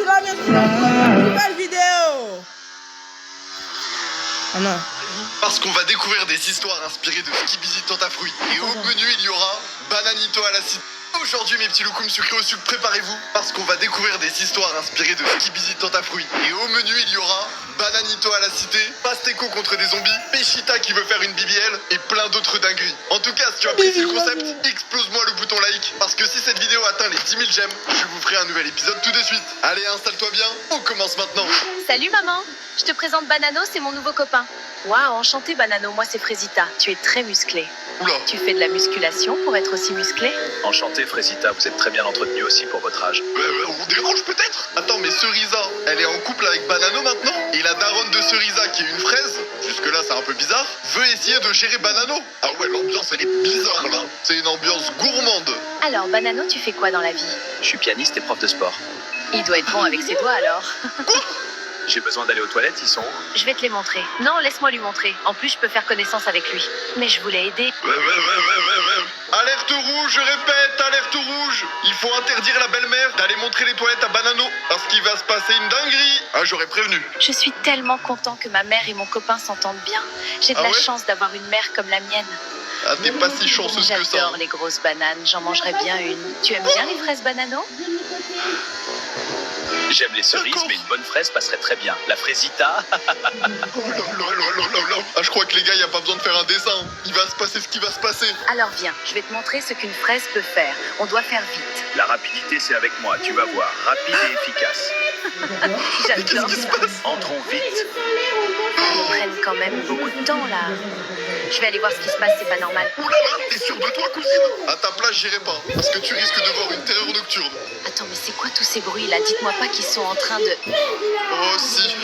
Nouvelle vidéo. Ah non. Parce qu'on va découvrir des histoires inspirées de Skibidi Tentafruit. Et au menu, il y aura Bananito à la cité. Aujourd'hui, mes petits loukoums sucrés au sucre, préparez-vous. Parce qu'on va découvrir des histoires inspirées de Skibidi Tentafruit. Et au menu, il y aura Bananito à la cité, Pasteco contre des zombies, Péchita qui veut faire une BBL et plein d'autres dingueries. En tout cas, si tu apprécies le concept, explose-moi le bouton like. Parce que si cette vidéo atteint les 10 000 j'aime, je vous ferai un nouvel épisode tout de suite. Allez, installe-toi bien, on commence maintenant. Salut maman, je te présente Banano, c'est mon nouveau copain. Waouh, enchanté Banano, moi c'est Frésita, tu es très musclé. Oula. Tu fais de la musculation pour être aussi musclé? Enchanté Frésita, vous êtes très bien entretenu aussi pour votre âge. On dérange peut-être? Attends, mais Cerisa, elle est en couple avec Banano maintenant? Et la daronne de Cerisa, qui est une fraise, jusque-là c'est un peu bizarre, veut essayer de gérer Banano. Ah ouais, l'ambiance elle est bizarre là. C'est une ambiance gourmande. Alors Banano, tu fais quoi dans la vie? Je suis pianiste et prof de sport. Il doit être bon avec ses doigts alors. J'ai besoin d'aller aux toilettes, ils sont où? Je vais te les montrer. Non, laisse-moi lui montrer. En plus, je peux faire connaissance avec lui. Mais je voulais aider. Ouais. Alerte rouge, je répète, alerte rouge. Il faut interdire la belle-mère d'aller montrer les toilettes à Banano. Parce qu'il va se passer une dinguerie. Ah, j'aurais prévenu. Je suis tellement content que ma mère et mon copain s'entendent bien. J'ai de Ah la ouais chance d'avoir une mère comme la mienne. Ah, t'es pas si chanceuse que ça. J'adore les grosses bananes, j'en mangerai bien une. Tu aimes bien les fraises Banano? J'aime les cerises, D'accord. mais une bonne fraise passerait très bien. La Frésita, Oh là là là là là là. Ah, je crois que les gars, y a pas besoin de faire un dessin. Il va se passer ce qui va se passer. Alors viens, je vais te montrer ce qu'une fraise peut faire. On doit faire vite. la rapidité c'est avec moi, tu vas voir. Rapide et efficace. Mais qu'est-ce J'adore qui se ça. passe? Entrons vite. Ils prennent quand même beaucoup de temps là. Je vais aller voir ce qui se passe, c'est pas normal. Ouh là là, t'es sûr de toi, cousine? À ta place, j'irai pas. Parce que tu risques de voir une terreur nocturne. Attends, mais c'est quoi tous ces bruits là? Dites-moi pas qu'ils sont en train de... Oh si.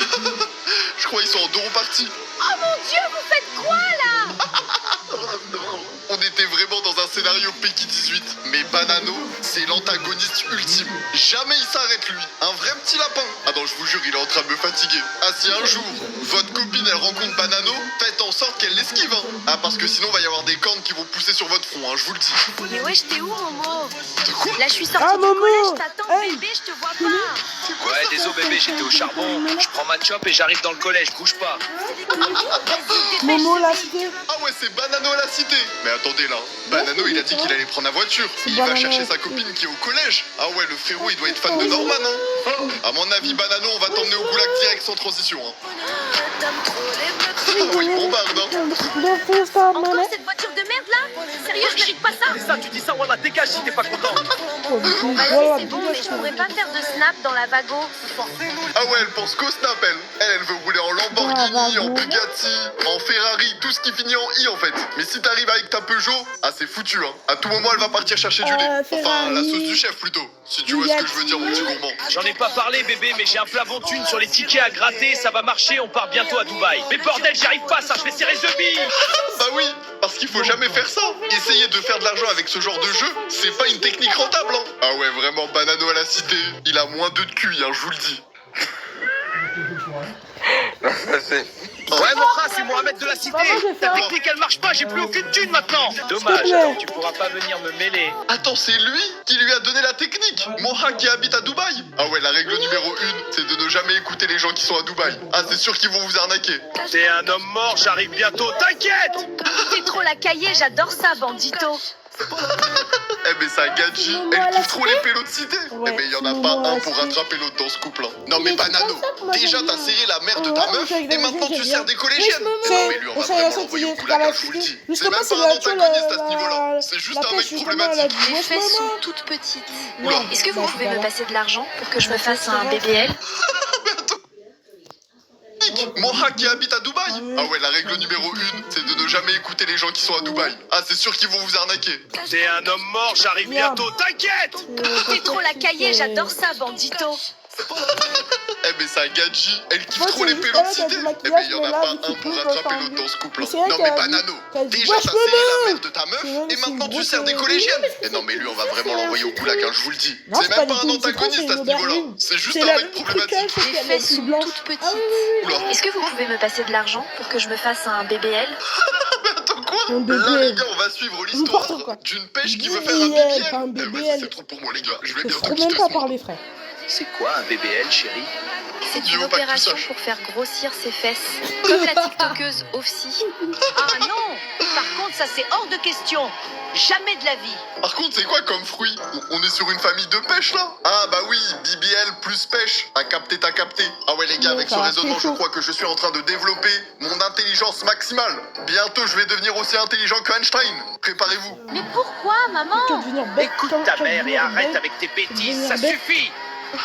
Je crois qu'ils sont en deux parties. Oh mon Dieu, vous faites quoi là? On était vraiment dans un scénario Peaky 18. Mais Banano, c'est l'antagoniste ultime. Jamais il s'arrête lui. Un vrai petit lapin. Ah non, je vous jure, il est en train de me fatiguer. Ah, si un jour, votre copine, elle rencontre Banano, faites en sorte qu'elle l'esquive. Hein. Ah, parce que sinon, va y avoir des cornes qui vont pousser sur votre front, hein, je vous le dis. Mais wesh, t'es où Momo? De quoi? Là, je suis sortie Ah, du Momo. collège, je t'attends Hey. bébé, je te vois pas. C'est quoi Ouais, ça? désolé bébé, j'étais au charbon. Je prends ma chope et j'arrive dans le collège, bouge pas. Momo la cité. Ah ouais, c'est Banano à la cité. Mais attendez là, Banano il a dit qu'il allait prendre la voiture. C'est Il va Banano. chercher sa copine qui est au collège. Ah ouais, le frérot il doit être fan de Norman hein. À mon avis Banano on va t'emmener au goulag direct sans transition hein. Ah ouais, il bombarde hein. Encore cette voiture de merde là? Sérieux, je mérite pas ça? Ça, tu dis ça, voilà, dégage si t'es pas content. Vas-y, c'est bon, mais je pourrais pas faire de snap dans la wago. Ah ouais, elle pense qu'au snap elle veut rouler en Lamborghini, en Bugatti, en Ferrari, tout ce qui finit en I en fait. Mais si t'arrives avec ta Peugeot, ah c'est foutu hein. À tout moment elle va partir chercher du lait. Enfin Ferrari. la sauce du chef plutôt. Si tu vois ce que je veux dire mon petit gourmand. J'en ai pas parlé bébé, mais j'ai un plafond de thunes sur les tickets à gratter, ça va marcher, on part bientôt à Dubaï. Mais bordel, j'y arrive pas, ça, je vais serrer the billes. Bah oui, parce qu'il faut jamais faire ça. Essayer de faire de l'argent avec ce genre de jeu, c'est pas une technique rentable. Hein. Ah ouais, vraiment, Banano à la cité, il a moins de QI, hein, je vous le dis. Ouais mon frère, c'est Mohamed de la cité. Ta technique elle marche pas, j'ai plus aucune thune maintenant. Dommage, alors tu pourras pas venir me mêler. Attends, c'est lui qui lui a donné la technique. Moha qui habite à Dubaï. Ah ouais, la règle numéro 1, c'est de ne jamais écouter les gens qui sont à Dubaï. Ah, c'est sûr qu'ils vont vous arnaquer. T'es un homme mort, j'arrive bientôt, t'inquiète. T'es trop la cahier, j'adore ça, bandito. Eh ben ça gadji, elle kiffe trop les pélos de cité. Eh ben y en a pas un pour rattraper l'autre dans ce couple. Hein. Non mais Banano, déjà t'as serré la mère de ta meuf et maintenant tu sers des collégiennes. Eh non mais lui on va vraiment l'envoyer au goulag, hein, je vous le dis. C'est même pas un antagoniste à ce niveau-là, c'est juste un mec problématique. Les fesses sont toutes petites. Oula. Est-ce que vous pouvez me passer de l'argent pour que je me fasse un BBL? Mais attends. Moha qui habite à Dubaï. Ah ouais, la règle numéro 1, c'est de ne jamais écouter les gens qui sont à Dubaï. Ah, c'est sûr qu'ils vont vous arnaquer. T'es un homme mort, j'arrive bientôt, t'inquiète. T'es trop la cahier, j'adore ça, bandito. Eh ben ça gadji, elle kiffe trop les pélos de cité. Eh ben y en a pas un pour rattraper l'autre dans ce couple. Hein. Non mais Banano, déjà t'as serré la mère de ta meuf et maintenant tu sers des collégiennes. Et non mais lui on va vraiment l'envoyer au goulag, hein, je vous le dis. C'est même pas un antagoniste à ce niveau-là, c'est juste un mec problématique. Les fesses sont toutes petites. Oula. Est-ce que vous pouvez me passer de l'argent pour que je me fasse un BBL? Mais attends quoi? Un bébé. Là les gars on va suivre l'histoire N'importe quoi. d'une pêche qui veut faire un BBL, pas un BBL. Eh BBL. ouais, c'est trop pour moi les gars, je vais Je bientôt trouve quitter même ce pas monde. parler, frère. C'est quoi un BBL, chérie? C'est Je une veux pas que tu opération saches. pour faire grossir ses fesses. Comme la tiktokeuse Offsi. Ah non! Par contre, ça c'est hors de question. Jamais de la vie. Par contre, c'est quoi comme fruit? On est sur une famille de pêche là? Ah bah oui, BBL plus pêche. T'as capté. Ah ouais les gars, avec ce ça va, raisonnement, c'est je chaud. crois que je suis en train de développer mon intelligence maximale. Bientôt, je vais devenir aussi intelligent que Einstein. Préparez-vous. Mais pourquoi, maman? Tu vas devenir bête. Écoute Quand ta tu vas mère et devenir arrête bête, avec tes bêtises, devenir ça bête. suffit.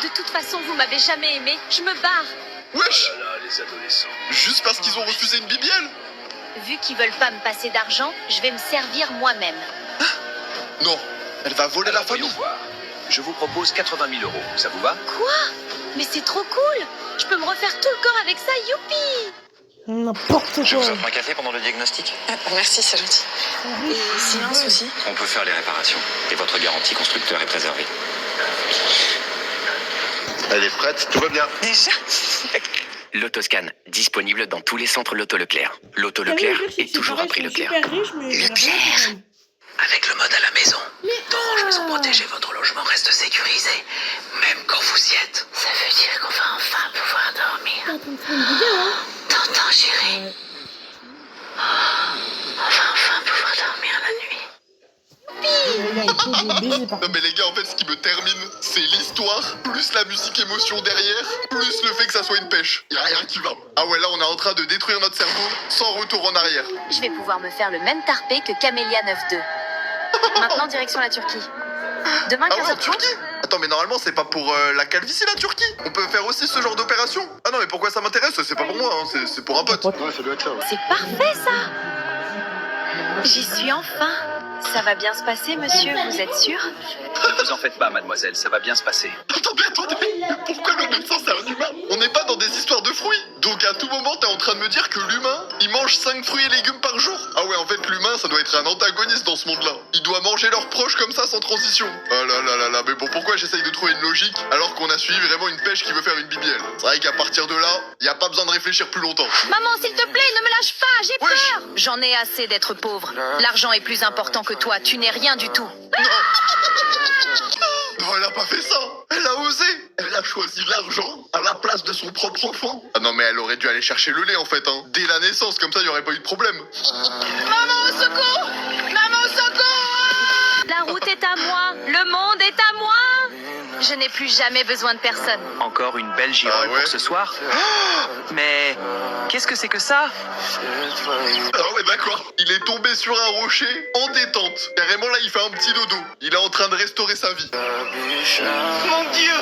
De toute façon, vous m'avez jamais aimé. Je me barre. Wesh! Oh là là, les adolescents. Juste parce qu'ils ont refusé une BBL? Vu qu'ils veulent pas me passer d'argent, je vais me servir moi-même. Non, elle va voler la Alors, voyons famille. voir. Je vous propose 80 000 euros, ça vous va? Quoi? Mais c'est trop cool. Je peux me refaire tout le corps avec ça, youpi! N'importe Je vous quoi. offre un café pendant le diagnostic. Merci, c'est gentil. Et s'il y a un souci? On peut faire les réparations. Et votre garantie constructeur est préservée. Elle est prête, tout va bien. Déjà? L'autoscan, disponible dans tous les centres Loto Leclerc. Loto T'as vu, Leclerc le pire, c'est est que toujours pareil, un prix ils sont Leclerc. super riches, mais ils ont rien pareil. Avec le mode à la maison. D'Orange Maison Protégée, votre logement reste sécurisé, même quand vous y êtes. Ça veut dire qu'on va enfin pouvoir dormir. T'entends, chérie? On va enfin pouvoir dormir la nuit. Le gars, il pose des baisers par Non mais les gars, en fait, ce qui me termine, c'est l'histoire, plus la musique émotion derrière, plus le fait que ça soit une pêche. Y a rien qui va. Ah ouais, là, on est en train de détruire notre cerveau sans retour en arrière. Je vais pouvoir me faire le même tarpé que Camélia 9-2. Maintenant, direction la Turquie. Demain, Ah ouais, en 15h30. Turquie? Attends, mais normalement, c'est pas pour la calvitie, la Turquie? On peut faire aussi ce genre d'opération? Ah non, mais pourquoi ça m'intéresse? C'est pas pour moi, hein, c'est pour un pote. pote. Ouais, ça doit être ça, ouais. C'est parfait, ça. J'y suis enfin. Ça va bien se passer, monsieur, vous êtes sûr? Ne vous en faites pas, mademoiselle, ça va bien se passer. Attendez, mais pourquoi le médecin c'est un humain? On n'est pas dans des histoires de fruits. Donc à tout moment t'es en train de me dire que l'humain, il mange 5 fruits et légumes par jour. Ah ouais, en fait l'humain ça doit être un antagoniste dans ce monde-là. Il doit manger leurs proches comme ça sans transition. Oh là là là là, mais bon pourquoi j'essaye de trouver une logique alors qu'on a suivi vraiment une pêche qui veut faire une BBL? C'est vrai qu'à partir de là, y a pas besoin de réfléchir plus longtemps. Maman, s'il te plaît, ne me lâche pas, j'ai Wesh. peur. J'en ai assez d'être pauvre. L'argent est plus important que toi, tu n'es rien du tout. Non, elle a pas fait ça. Elle a osé. Elle a choisi l'argent à la place de son propre enfant. Ah non, mais elle aurait dû aller chercher le lait en fait, hein. Dès la naissance, comme ça, il y aurait pas eu de problème. Maman, au secours! Maman, au secours! La route est à moi, le monde est à moi. Je n'ai plus jamais besoin de personne. Encore une belle girole Ah ouais? pour ce soir. Mais qu'est-ce que c'est que ça? Ah ouais, d'accord. Il est tombé sur un rocher en détente. Carrément, là, il fait un petit dodo. Il est en train de restaurer sa vie. Mon Dieu,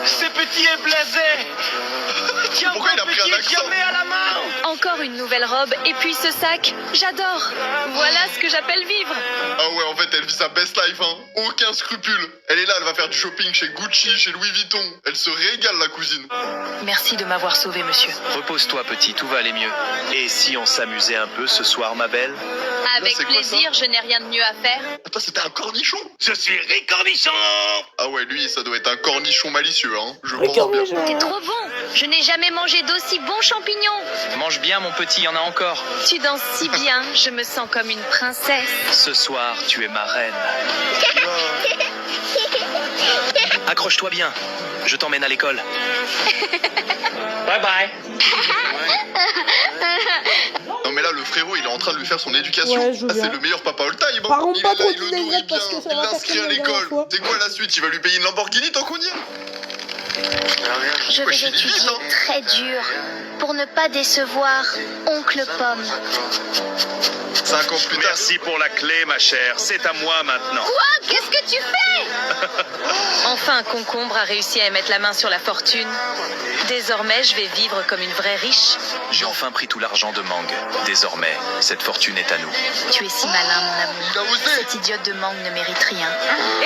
c'est petit et blasé. Tiens, Pourquoi il a pris un accent? à la main. Encore une nouvelle robe et puis ce sac. J'adore. Voilà ce que j'appelle vivre. Ah ouais, en fait, elle vit sa best life, hein. Aucun scrupule. Elle est là, elle va faire du shopping chez Gucci, chez Louis Vuitton. Elle se régale, la cousine. Merci de m'avoir sauvé, monsieur. Repose-toi, petit, tout va aller mieux. Et si on s'amusait un peu ce soir, ma belle? Avec c'est quoi, plaisir, je n'ai rien de mieux à faire. Attends, c'était un cornichon? Je suis Ricornichon. Ah ouais, lui, ça doit être un cornichon malicieux, hein. Je pense bien. C'est trop bon. Je n'ai jamais mangé d'aussi bons champignons. Mange bien, mon petit, il y en a encore. Tu danses si bien, je me sens comme une princesse. Ce soir, tu es ma reine. Accroche-toi bien. Je t'emmène à l'école. Bye bye. Non mais là le frérot il est en train de lui faire son éducation. Ouais, je veux Ah, c'est bien. le meilleur papa all time. Hein. Parlons Il pas est là, trop il le du nourrit désert bien, parce que ça il va l'inscrit faire à comme la l'école. dernière fois. C'est quoi la suite? Il va lui payer une Lamborghini tant qu'on y est? Je Ouais, vais je suis étudier limite, hein. très dur pour ne pas décevoir Oncle Pomme. 5 ans plus tard. Merci pour la clé, ma chère. C'est à moi maintenant. Quoi? Qu'est-ce que tu fais? Enfin, Concombre a réussi à mettre la main sur la fortune. Désormais, je vais vivre comme une vraie riche. J'ai enfin pris tout l'argent de Mang. Désormais, cette fortune est à nous. Tu es si malin, mon amour. Il a osé. Cette idiote de Mang ne mérite rien.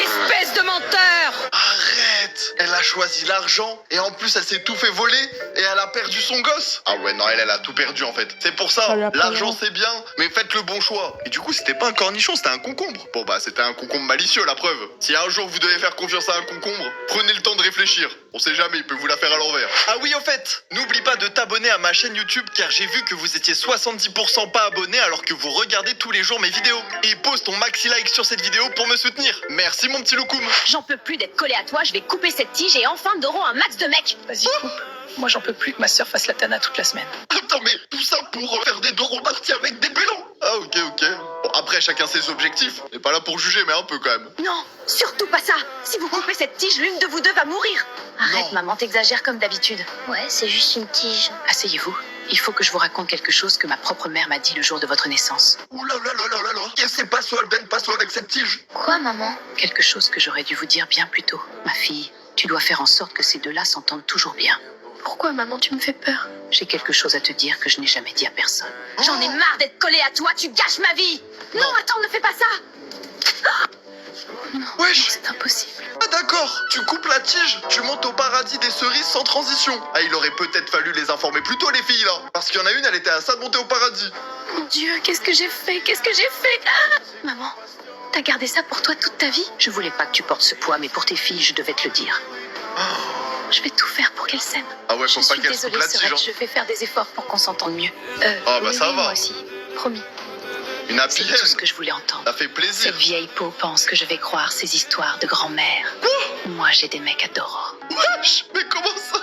Espèce de menteur! Arrête. Elle a choisi l'argent et en plus elle s'est tout fait voler et elle a perdu son gosse. Ah ouais non elle a tout perdu en fait. C'est pour ça, Ça lui a pas l'argent l'air. c'est bien mais faites le bon choix. Et du coup c'était pas un cornichon, c'était un concombre. Bon bah c'était un concombre malicieux la preuve. Si un jour vous devez faire confiance à un concombre, prenez le temps de réfléchir. On sait jamais, il peut vous la faire à l'envers. Ah oui au fait, n'oublie pas de t'abonner à ma chaîne YouTube car j'ai vu que vous étiez 70% pas abonnés alors que vous regardez tous les jours mes vidéos. Et pose ton maxi like sur cette vidéo pour me soutenir. Merci mon petit loukoum. J'en peux plus d'être collé à toi, je vais couper cette tige j'ai enfin Doro un max de mecs. Vas-y, coupe. Moi, j'en peux plus que ma sœur fasse la tana toute la semaine. Attends, mais tout ça pour faire des Doro parties avec des pélons. Ah, ok. Bon, après, chacun ses objectifs. On n'est pas là pour juger, mais un peu quand même. Non, surtout pas ça. Si vous coupez cette tige, l'une de vous deux va mourir. Arrête, Non. maman, t'exagères comme d'habitude. Ouais, c'est juste une tige. Asseyez-vous. Il faut que je vous raconte quelque chose que ma propre mère m'a dit le jour de votre naissance. Ouh là là là là là là. Qu'est-ce que c'est pas soi, Ben, pas soi avec cette tige. Quoi, maman? Quelque chose que j'aurais dû vous dire bien plus tôt. Ma fille, tu dois faire en sorte que ces deux-là s'entendent toujours bien. Pourquoi, maman, tu me fais peur? J'ai quelque chose à te dire que je n'ai jamais dit à personne. J'en ai marre d'être collée à toi, tu gâches ma vie. Non, attends, ne fais pas ça. Wesh. C'est impossible. Ah d'accord, tu coupes la tige, tu montes au paradis des cerises sans transition. Ah, il aurait peut-être fallu les informer plus tôt, les filles, là. Parce qu'il y en a une, elle était à ça de monter au paradis. Mon Dieu, qu'est-ce que j'ai fait? Qu'est-ce que j'ai fait? Ah, maman, t'as gardé ça pour toi toute ta vie? Je voulais pas que tu portes ce poids, mais pour tes filles, je devais te le dire. Je vais tout faire pour qu'elles s'aiment. Ah ouais, Je faut pas suis qu'elle se coupe désolée, la tige, Sorette, hein. je vais faire des efforts pour qu'on s'entende mieux. Ah bah Oui, ça oui, va. moi aussi. Promis. Une happy C'est tout ce end. que je voulais entendre. Ça fait plaisir. Cette vieille peau pense que je vais croire ces histoires de grand-mère. Moi, j'ai des mecs à Doro. Wesh, mais comment ça?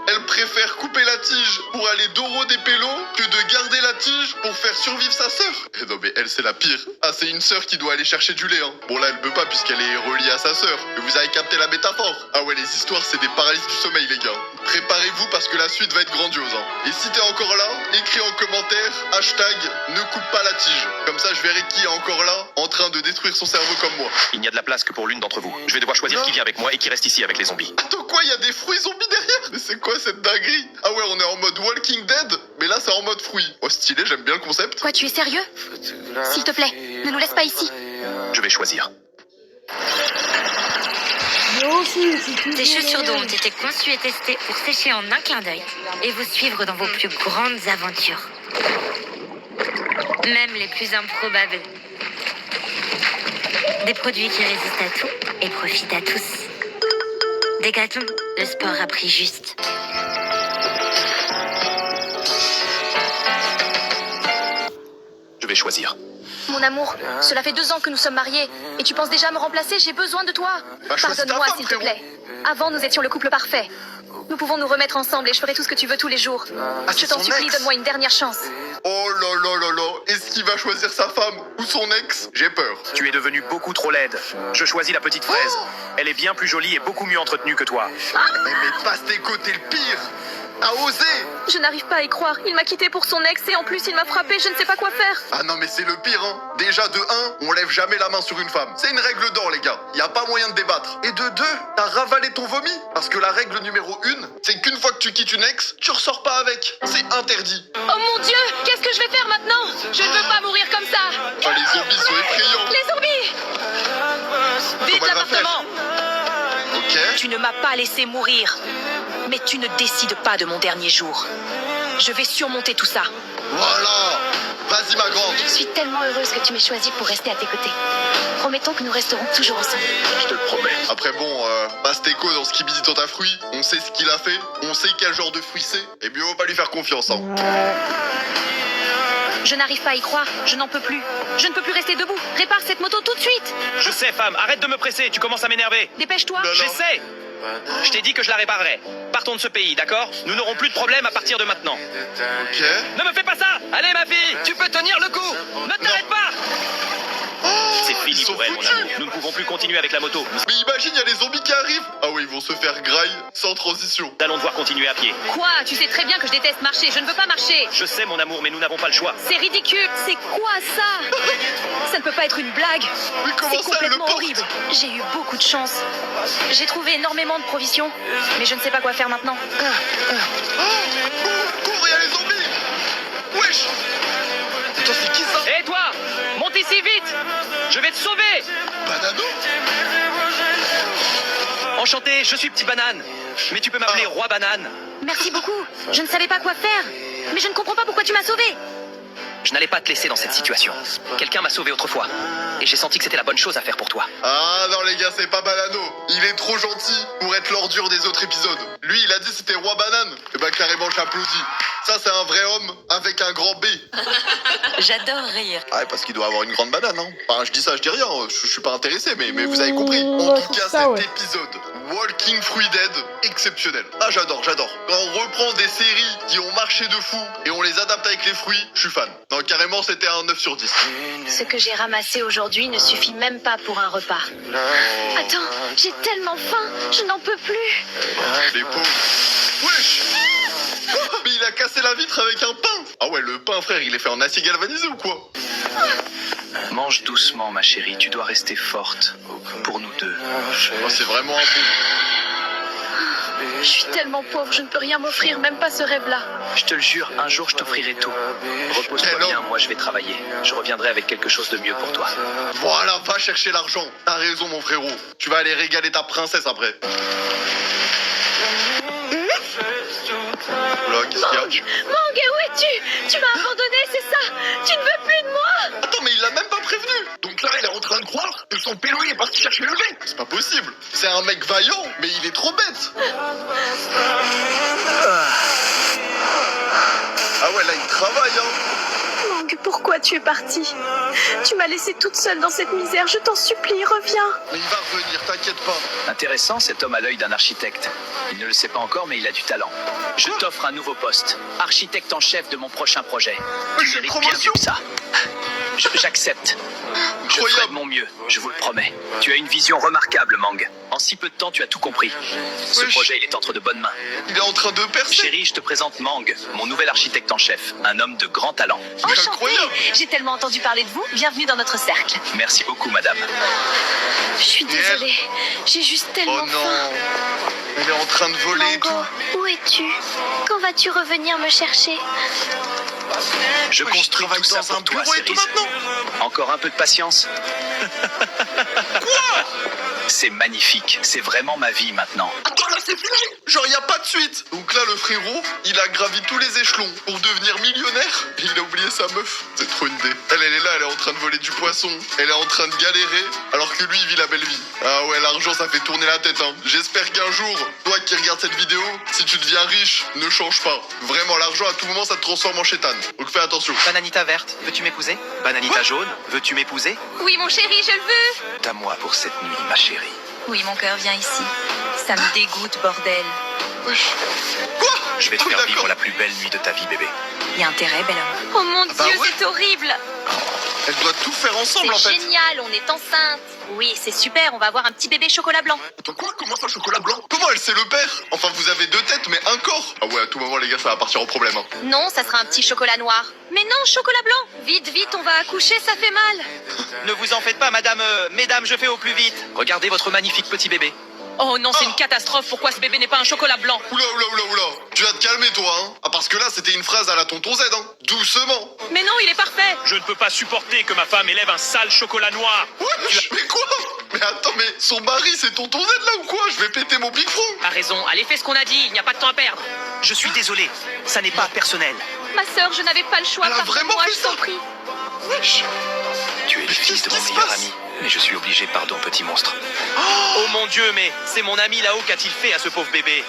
Elle préfère couper la tige pour aller Doro des pélos que de garder la tige pour faire survivre sa sœur. Eh non mais elle c'est la pire. Ah c'est une sœur qui doit aller chercher du lait hein. Bon là elle peut pas puisqu'elle est reliée à sa sœur. Mais vous avez capté la métaphore. Ah ouais les histoires c'est des paralyses du sommeil les gars. Préparez-vous parce que la suite va être grandiose hein. Et si t'es encore là, écris en commentaire hashtag ne coupe pas la tige. Comme ça je verrai qui est encore là en train de détruire son cerveau comme moi. Il n'y a de la place que pour l'une d'entre vous. Je vais devoir choisir qui vient avec moi et qui reste ici avec les zombies. Attends quoi, il y a des fruits zombies derrière? Mais c'est quoi cette dinguerie? Ah ouais, on est en mode Walking Dead, mais là c'est en mode fruits. Oh stylé, j'aime bien le concept. Quoi, tu es sérieux? S'il te plaît, ne nous laisse pas ici. Je vais choisir. Moi aussi, si tu Des veux. chaussures d'eau ont été conçues et testées pour sécher en un clin d'œil et vous suivre dans vos plus grandes aventures. Même les plus improbables. Des produits qui résistent à tout et profitent à tous. Décathlon, le sport a pris juste. Je vais choisir. Mon amour, cela fait 2 ans que nous sommes mariés. Et tu penses déjà me remplacer? J'ai besoin de toi. Bah, choisis ta Pardonne-moi, femme, s'il te frérot. plaît. Avant, nous étions le couple parfait. Nous pouvons nous remettre ensemble et je ferai tout ce que tu veux tous les jours. Ah, Je c'est t'en son supplie, ex. donne-moi une dernière chance. Oh là là là là, est-ce qu'il va choisir sa femme ou son ex? J'ai peur. Tu es devenue beaucoup trop laide. Je choisis la petite fraise. Elle est bien plus jolie et beaucoup mieux entretenue que toi. Mais Pastéco, t'es le pire. T'as osé. Je n'arrive pas à y croire. Il m'a quitté pour son ex et en plus il m'a frappé. Je ne sais pas quoi faire. Ah non mais c'est le pire hein. Déjà de 1, on lève jamais la main sur une femme. C'est une règle d'or les gars. Y a pas moyen de débattre. Et de 2, t'as ravalé ton vomi. Parce que la règle numéro 1, c'est qu'une fois que tu quittes une ex, tu ressors pas avec. C'est interdit. Oh mon Dieu, qu'est-ce que je vais faire maintenant? Je ne veux pas mourir comme ça. Ah les zombies sont effrayants. Les zombies! Vite Comment elle va faire? l'appartement! Ok. Tu ne m'as pas laissé mourir. Mais tu ne décides pas de mon dernier jour. Je vais surmonter tout ça. Voilà. Vas-y ma grande. Je suis tellement heureuse que tu m'aies choisi pour rester à tes côtés. Promettons que nous resterons toujours ensemble. Je te le promets. Après bon, Pastéco dans Skibidi Tota Fruit, on sait ce qu'il a fait, on sait quel genre de fruit c'est, et mieux vaut pas lui faire confiance hein. Je n'arrive pas à y croire. Je n'en peux plus. Je ne peux plus rester debout. Répare cette moto tout de suite. Je sais, femme, arrête de me presser, tu commences à m'énerver. Dépêche-toi. Là, là. J'essaie. Je t'ai dit que je la réparerai. Partons de ce pays, d'accord? Nous n'aurons plus de problème à partir de maintenant. Ok. Ne me fais pas ça! Allez, ma fille, tu peux tenir le coup! Ne t'arrête pas! C'est Ils fini sont pour elle, mon foutus. amour. Nous ne pouvons plus continuer avec la moto. Mais imagine, il y a les zombies qui arrivent. Ah oui, ils vont se faire graille sans transition. Nous allons devoir continuer à pied. Quoi? Tu sais très bien que je déteste marcher. Je ne veux pas marcher. Je sais, mon amour, mais nous n'avons pas le choix. C'est ridicule. C'est quoi ça? Ça ne peut pas être une blague. Mais comment C'est ça, elle le complètement porte? horrible. J'ai eu beaucoup de chance. J'ai trouvé énormément de provisions, mais je ne sais pas quoi faire maintenant. Cours, il y a les zombies. Wesh. Attends, c'est qui ça? Hé, toi! Monte ici vite! Je vais te sauver! Banano? Enchanté, je suis Petit Banane. Mais tu peux m'appeler Roi Banane. Merci beaucoup. Je ne savais pas quoi faire. Mais je ne comprends pas pourquoi tu m'as sauvé. Je n'allais pas te laisser dans cette situation. Quelqu'un m'a sauvé autrefois. Et j'ai senti que c'était la bonne chose à faire pour toi. Ah non les gars, c'est pas Banano. Il est trop gentil pour être l'ordure des autres épisodes. Lui, il a dit c'était Roi Banane. Et bah carrément, j'applaudis. Ça, c'est un vrai homme avec un grand B. J'adore rire. Ah, parce qu'il doit avoir une grande banane, hein. Enfin, je dis ça, je dis rien. Je suis pas intéressé, mais vous avez compris. En tout cas, ça, ouais. épisode Walking Fruit Dead exceptionnel. Ah j'adore. Quand on reprend des séries qui ont marché de fou et on les adapte avec les fruits, je suis fan. Non, carrément c'était un 9 sur 10. Ce que j'ai ramassé aujourd'hui ne suffit même pas pour un repas. Attends, j'ai tellement faim, je n'en peux plus. Les pauvres. Wesh. Mais il a cassé la vitre avec un pain. Ah ouais, le pain frère, il est fait en acier galvanisé ou quoi? Mange doucement, ma chérie, tu dois rester forte. Pour nous deux. Oh, c'est vraiment un bon. Je suis tellement pauvre, je ne peux rien m'offrir, même pas ce rêve-là. Je te le jure, un jour je t'offrirai tout. Repose-toi Quel bien, homme. moi je vais travailler. Je reviendrai avec quelque chose de mieux pour toi. Voilà, va chercher l'argent. T'as raison mon frérot. Tu vas aller régaler ta princesse après. Oula, qu'est-ce qu'il y a? Mang, où es-tu? Tu m'as abandonné, c'est ça? Tu ne veux plus de moi? Attends, mais il l'a même pas prévenu. Donc là, il est en train de croire que son pélo il est parti chercher le mec. C'est pas possible. C'est un mec vaillant, mais il est trop bête. Ah ouais, là, il travaille, hein. Mang, pourquoi tu es partie? Tu m'as laissée toute seule dans cette misère, je t'en supplie, reviens. Mais il va revenir, t'inquiète pas. Intéressant, cet homme a l'œil d'un architecte. Il ne le sait pas encore, mais il a du talent. Je t'offre un nouveau poste. Architecte en chef de mon prochain projet. Mais Tu c'est une mérites bien promotion. mieux que ça. J'accepte. Je ferai Incroyable. de mon mieux, je vous le promets. Tu as une vision remarquable, Mang. En si peu de temps, tu as tout compris. Ce Wesh. projet, il est entre de bonnes mains. Il est en train de percer. Chérie, je te présente Mang, mon nouvel architecte en chef. Un homme de grand talent. Enchantée, incroyable. j'ai tellement entendu parler de vous, bienvenue dans notre cercle. Merci beaucoup, madame. Je suis désolée, j'ai juste tellement Oh faim. non. Il est en train de voler et tout. Mango, où es-tu? Quand vas-tu revenir me chercher? Je Wesh, construis travaille tout ça dans un pour toi, bureau et tout Cérise. maintenant. Encore un peu de patience. Quoi? C'est magnifique. C'est vraiment ma vie maintenant. Attends, là, c'est fini. Genre, y a pas de suite. Donc là, le frérot, il a gravi tous les échelons pour devenir millionnaire. Et il a oublié sa meuf. C'est trop une idée. Elle est là, elle est en train de voler du poisson. Elle est en train de galérer, alors que lui, il vit la belle vie. Ah ouais, l'argent, ça fait tourner la tête, hein. J'espère qu'un jour, toi qui regardes cette vidéo, si tu deviens riche, ne change pas. Vraiment, l'argent, à tout moment, ça te transforme en chétane. Donc fais attention. Bananita verte, veux-tu m'épouser? Bananita jaune, veux-tu m'épouser? Oui, mon chéri, je le veux. À moi pour cette nuit, ma chérie. Oui, mon cœur, viens ici. Ça me dégoûte, bordel. Wesh. Quoi? Je vais te Ah oui, faire d'accord. vivre la plus belle nuit de ta vie, bébé. Il y a intérêt, bel homme. Oh mon bah Dieu, ouais. c'est horrible. Elle doit tout faire ensemble, en C'est fait. génial, on est enceinte. Oui, c'est super, on va avoir un petit bébé chocolat blanc. Attends, quoi? Comment ça, chocolat blanc? Comment elle sait le père? Enfin, vous avez deux têtes, mais un corps. Ah ouais, à tout moment, les gars, ça va partir en problème, hein. Non, ça sera un petit chocolat noir. Mais non, chocolat blanc. Vite, vite, on va accoucher, ça fait mal. Ne vous en faites pas, madame. Mesdames, je fais au plus vite. Regardez votre magnifique petit bébé. Oh non, c'est une catastrophe. Pourquoi ce bébé n'est pas un chocolat blanc? Oula. Tu vas te calmer, toi, hein. Ah, parce que là, c'était une phrase à la tonton Z, hein. Doucement. Mais non, il est parfait. Je ne peux pas supporter que ma femme élève un sale chocolat noir. Wesh, mais quoi? Mais attends, mais son mari, c'est tonton Z, là, ou quoi? Je vais péter mon big front. T'as raison, allez, fais ce qu'on a dit, il n'y a pas de temps à perdre. Je suis désolé. Ça n'est pas personnel. Ma sœur, je n'avais pas le choix, Elle a vraiment pardonne-moi, fait je ça. t'en prie. Wesh. Tu es le Mais fils de qu'est-ce mon qui se meilleur passe? ami. Mais je suis obligé, pardon, petit monstre. Oh mon Dieu, mais c'est mon ami là-haut, qu'a-t-il fait à ce pauvre bébé?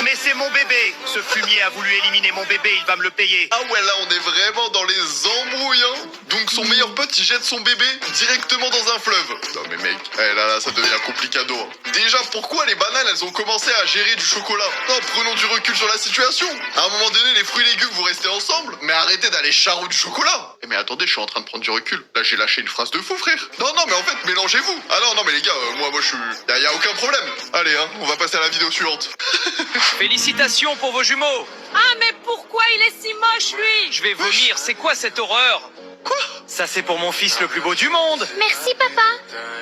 Mais c'est mon bébé. Ce fumier a voulu éliminer mon bébé, il va me le payer. Ah ouais, là, on est vraiment dans les embrouilles, hein. Donc, son meilleur pote, il jette son bébé directement dans un fleuve. Non, mais mec, là, ça devient complicado, hein. Déjà, pourquoi les bananes, elles ont commencé à gérer du chocolat? Non, prenons du recul sur la situation. À un moment donné, les fruits et légumes, vous restez ensemble, mais arrêtez d'aller charou du chocolat. Mais attendez, je suis en train de prendre du recul. Là, j'ai lâché une phrase de fou, frère. Non, mais en fait, mélangez-vous. Ah non, mais les gars, moi, je suis... Y a aucun problème. Allez, hein, on va passer à la vidéo suivante. Félicitations pour vos jumeaux. Ah, mais pourquoi il est si moche, lui? Je vais vomir, c'est quoi cette horreur? Quoi? Ça c'est pour mon fils le plus beau du monde. Merci, papa.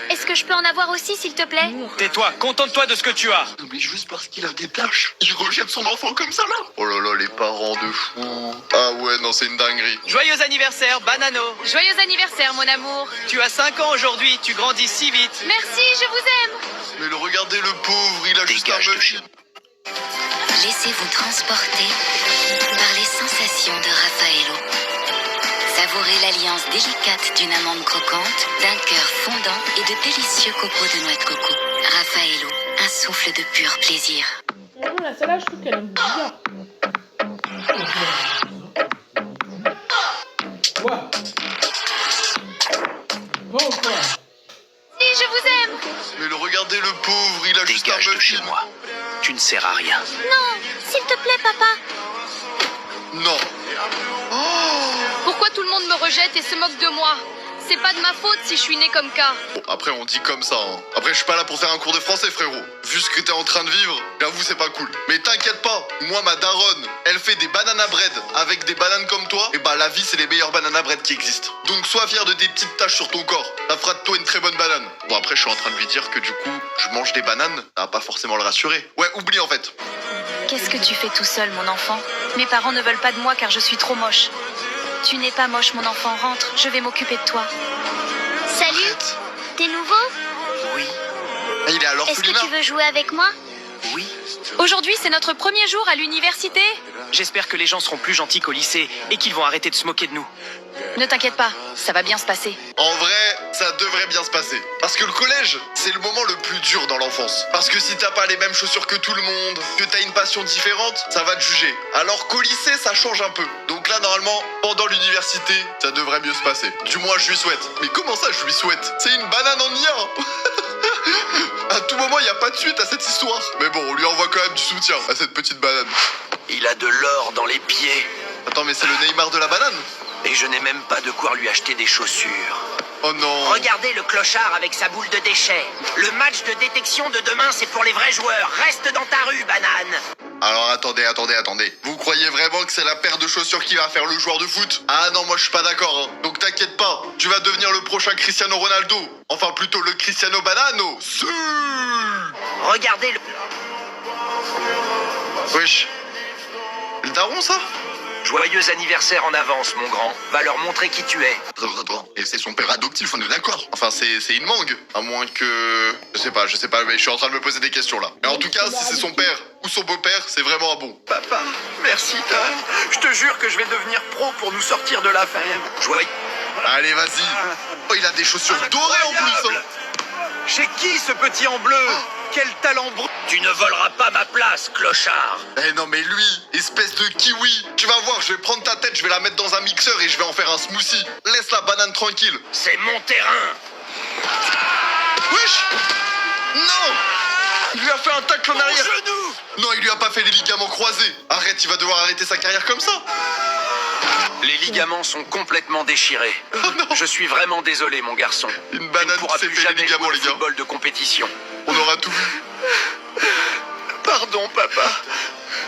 Est-ce que je peux en avoir aussi, s'il te plaît? Tais-toi, contente-toi de ce que tu as. Non, mais juste parce qu'il a des tâches, il rejette son enfant comme ça, là. Oh là là, les parents de fou. Ah ouais, non, c'est une dinguerie. Joyeux anniversaire, Banano. Joyeux anniversaire, mon amour. Tu as 5 ans aujourd'hui, tu grandis si vite. Merci, je vous aime. Mais le regardez, le pauvre, il a juste un Dégage de meuf. chez Laissez-vous transporter par les sensations de Raffaello. Savourez l'alliance délicate d'une amande croquante, d'un cœur fondant et de délicieux copeaux de noix de coco. Raffaello, un souffle de pur plaisir. La celle-là, je trouve qu'elle aime bien. Quoi? Oh, quoi? Si, je vous aime. Mais le regardez. Regardez le pauvre, il a juste un Dégage de chez muffin. moi. Tu ne sers à rien. Non, s'il te plaît, papa. Non. Pourquoi tout le monde me rejette et se moque de moi? C'est pas de ma faute si je suis née comme ça. Bon, après, on dit comme ça. Hein. Après, je suis pas là pour faire un cours de français, frérot. Vu ce que t'es en train de vivre, j'avoue, c'est pas cool. Mais t'inquiète pas, moi, ma daronne, elle fait des banana bread avec des bananes comme toi. Et bah, la vie, c'est les meilleures banana bread qui existent. Donc, sois fier de tes petites taches sur ton corps. Ça fera de toi une très bonne banane. Bon, après, je suis en train de lui dire que du coup, je mange des bananes. Ça va pas forcément le rassurer. Ouais, oublie en fait. Qu'est-ce que tu fais tout seul, mon enfant? Mes parents ne veulent pas de moi car je suis trop moche. Tu n'es pas moche, mon enfant. Rentre, je vais m'occuper de toi. Salut, Arrête. t'es nouveau? Oui, Ah, il est à Est-ce l'orphelinat. que tu veux jouer avec moi? oui. Aujourd'hui, c'est notre premier jour à l'université. J'espère que les gens seront plus gentils qu'au lycée et qu'ils vont arrêter de se moquer de nous. Ne t'inquiète pas, ça va bien se passer. En vrai, ça devrait bien se passer. Parce que le collège, c'est le moment le plus dur dans l'enfance. Parce que si t'as pas les mêmes chaussures que tout le monde, que t'as une passion différente, ça va te juger. Alors qu'au lycée, ça change un peu. Donc là, normalement, pendant l'université, ça devrait mieux se passer. Du moins, je lui souhaite. Mais comment ça, je lui souhaite? C'est une banane en IA. À tout moment, il n'y a pas de suite à cette histoire. Mais bon, on lui envoie quand même du soutien à cette petite banane. Il a de l'or dans les pieds Attends, mais c'est le Neymar de la banane? et je n'ai même pas de quoi lui acheter des chaussures. Oh non. Regardez le clochard avec sa boule de déchets. Le match de détection de demain, c'est pour les vrais joueurs. Reste dans ta rue, banane. Alors attendez. Vous croyez vraiment que c'est la paire de chaussures qui va faire le joueur de foot? Ah non, moi je suis pas d'accord. Hein. Donc t'inquiète pas, tu vas devenir le prochain Cristiano Ronaldo. Enfin plutôt le Cristiano Banano. Si. Regardez le... Wesh. Le daron ça? Joyeux anniversaire en avance, mon grand. Va leur montrer qui tu es. Attends. Et c'est son père adoptif, on est d'accord. Enfin c'est une mangue. À moins que... Je sais pas, mais je suis en train de me poser des questions là. Mais en tout cas, si c'est son père ou son beau-père, c'est vraiment un bon. Papa, merci, Tom. Je te jure que je vais devenir pro pour nous sortir de la ferme. Joyeux. Allez, vas-y. Oh, il a des chaussures dorées en plus. Hein. Chez qui ce petit en bleu? Quel talent brut! Tu ne voleras pas ma place, clochard. Eh non mais lui, espèce de kiwi. Tu vas voir, je vais prendre ta tête, je vais la mettre dans un mixeur et je vais en faire un smoothie. Laisse la banane tranquille. C'est mon terrain. Wesh. Non. Il lui a fait un tacle en arrière. Genou. Non, il lui a pas fait les ligaments croisés. Arrête, il va devoir arrêter sa carrière comme ça. Les ligaments sont complètement déchirés. Je suis vraiment désolé, mon garçon. Une Tu ne banane pourras qui s'est plus fait les jamais ligaments, jouer les au gars. football de compétition. On aura tout vu. Pardon, papa.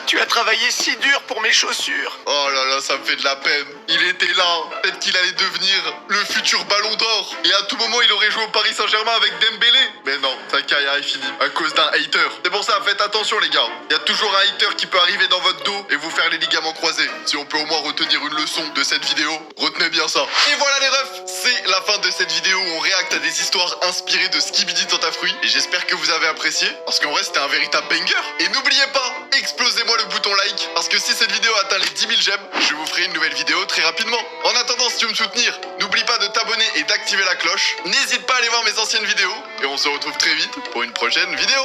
Tu as travaillé si dur pour mes chaussures. Oh là là, ça me fait de la peine. Il était là. Peut-être qu'il allait devenir le futur ballon d'or. Et à tout moment, il aurait joué au Paris Saint-Germain avec Dembélé. Mais non, sa carrière est finie à cause d'un hater. C'est pour ça, faites attention les gars. Il y a toujours un hater qui peut arriver dans votre dos et vous faire les ligaments croisés. Si on peut au moins retenir une leçon de cette vidéo, retenez bien ça. Et voilà les refs, c'est la fin de cette vidéo où on réacte à des histoires inspirées de Skibidi Tentafruit. Et j'espère que vous avez apprécié, parce qu'en vrai c'était un véritable banger. Et n'oubliez pas, explosez-moi le bouton like, parce que si cette vidéo atteint les 10 000 j'aime, je vous ferai une nouvelle vidéo très rapidement. En attendant, si tu veux me soutenir, n'oublie pas de t'abonner et d'activer la cloche. N'hésite pas à aller voir mes anciennes vidéos, et on se retrouve très vite pour une prochaine vidéo.